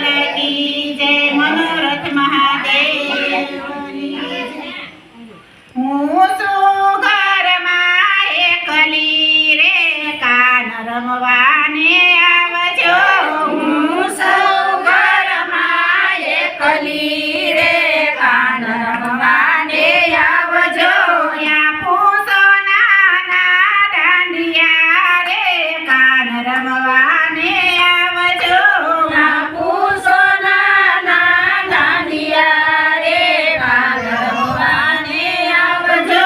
લાલ કી જય મનોરથ મહાદેવ હું છું ઘરમાં એકલી રે કાન રમવાને આવજો હું છું ઘરમાં એકલી રે કાન રમવાને આવજો યા પૂસો નાના દાંડિયા રે કાન રમવાને આવજો યા પૂસો નાના દાંડિયા રે કાન રમવાને આવજો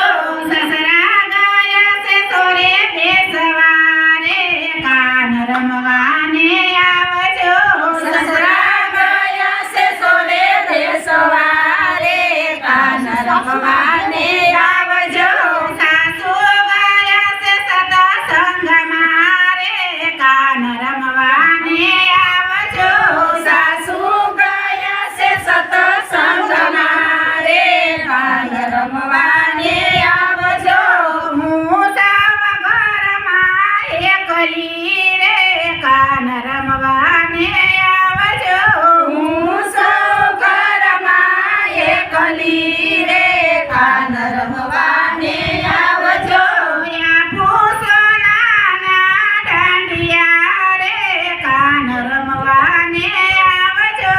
સસરા ગયા છે તોરે બેસવારે કાન રમવાને આવજો સસરા ગયા છે તોરે બેસવારે કાન રમવાને આવજો સાસુ ગયા છે સદા સંગમાં રે કાન રમવાને આવજો સાસુ ગયા છે સદા સંગમાં રે કાન રમવાને આવજો હું સાવ ઘરમાં એકલી રે કાન રમવાને આવજો હું સૌ ઘરમાં એકલી રે કાન રમવાને આવજો યા પૂસો નાના દાંડિયા રે કાન રમવાને આવજો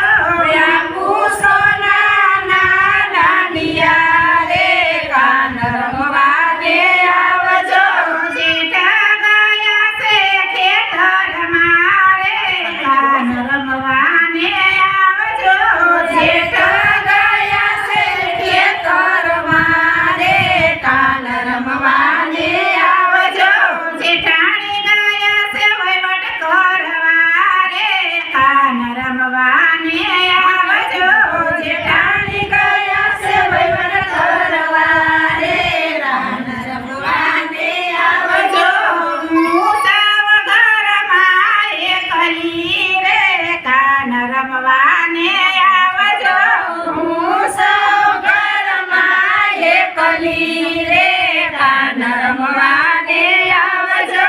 યા પૂસો નાના દાંડિયા રે કાન રમવાને આવજો જેઠા ગયા છે ખેતરમાં રે કાન રમવાને આવજો જેઠા ગયા છે ખેતરમાં રે કાન રમવાને આવજો જેઠાણી ગયા છે વહીવટ કરવા રે કાન રમવાને આવજો જેઠાણી ગયા છે વહીવટ કરવા રે કાન રમવાને આવજો હું સાવ ઘરમાં એકલી રે કાન રમવાને આવજો હું સૌ ઘરમાં એકલી રે કાન રમવાને આવજો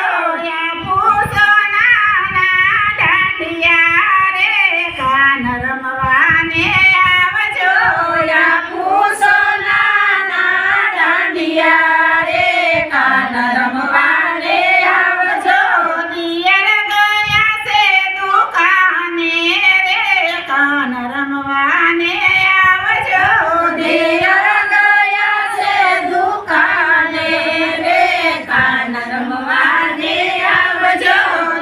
યા પૂસો નાના દાંડિયા રે કાન રમવાને આવજો યા પૂસો નાના દાંડિયા રે કાન રમવાને આવજો દિયર ગયા છે દુકાને રે કાન રમવાને આવજો દિયર ગયા છે દુકાને રે કાન રમવાને આવજો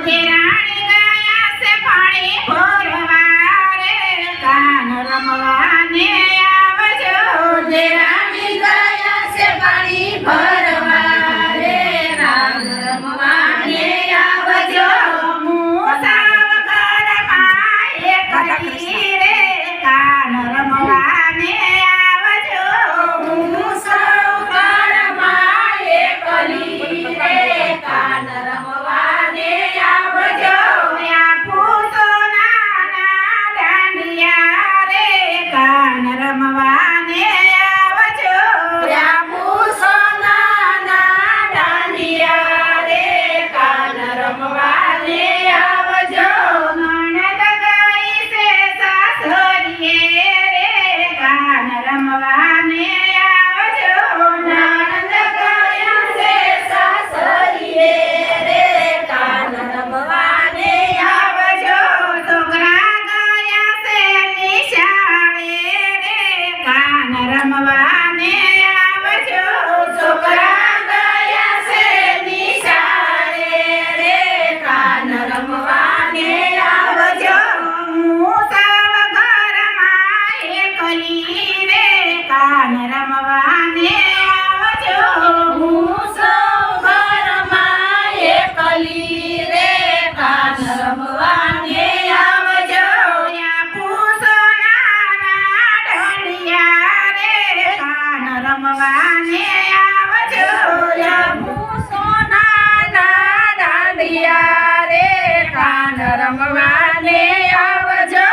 દેરાણી ગયા છે પાણી ભરવા રે કાન રમવાને આવજો દેરાણી ગયા છે પાણી ભરવા રે કાન રમવાને આવજો હું સાવ ઘરમાં એકલી રે કાન રમવાને આવજો હું સૌ ઘરમાં એકલી રે કાન રમવાને આવજો યા પૂસો નાના દાંડિયા રે કાન રમવાને આવજો યા પૂસો નાના દાંડિયા રે કાન રમવાને આવજો નણંદ ગઈ છે સાસરીએ રે કાન રમવાને આવજો નણંદ ગયા છે સાસરીએ રે કાન રમવાને આવજો છોકરા ગયા છે નિશાળે રે કાન રમવાને આવજો છોકરા ગયા છે નિશાળે રે કાન રમવાને આવજો હું સાવ ઘરમાં એકલી રે કાન રમવાને આવજો હું સૌ ઘરમાં એકલી રે કાન રમવાને આવજો યા પૂસો નાના દાંડિયા રે કાન રમવાને આવજો યા પૂસો નાના દાંડિયા રે કાન રમવાને આવજો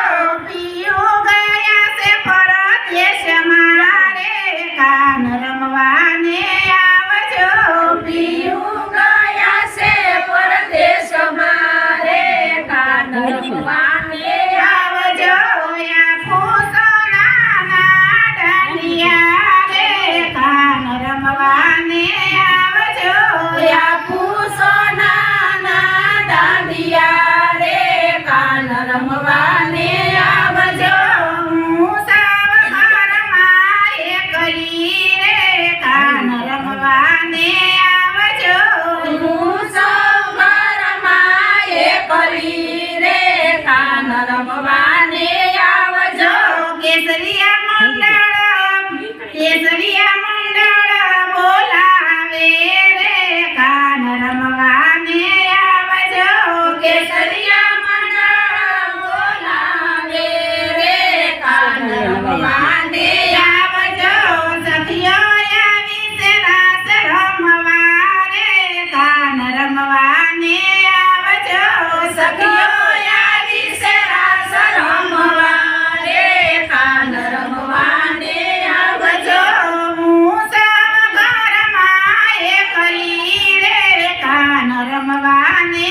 પિયું ગયા છે પરદેશમાં રે કાન રમવાને આવજો પિયું ગયા છે પરદેશમાં રે કાન રમવાને આવજો રમવાને આવજો હું સાવ ઘરમાં એકલી રે કાન રમવાને આવજો હું સૌ ઘરમાં એકલી રે કાન રમવાને આવજો કેસરિયા મંડળ બોલાવે રે કાન રમવાને આવજો કેસરિયા મંડળ બોલાવે રે કાન રમવાને આવજો સખીઓ આવી છે રાસ રમવા રે કાન રમવાને આવજો સખીઓ આવી છે રાસ રમવા રે કાન રમવાને આવજો હું સૌ ઘરમાં એકલી રે કાન રમવાને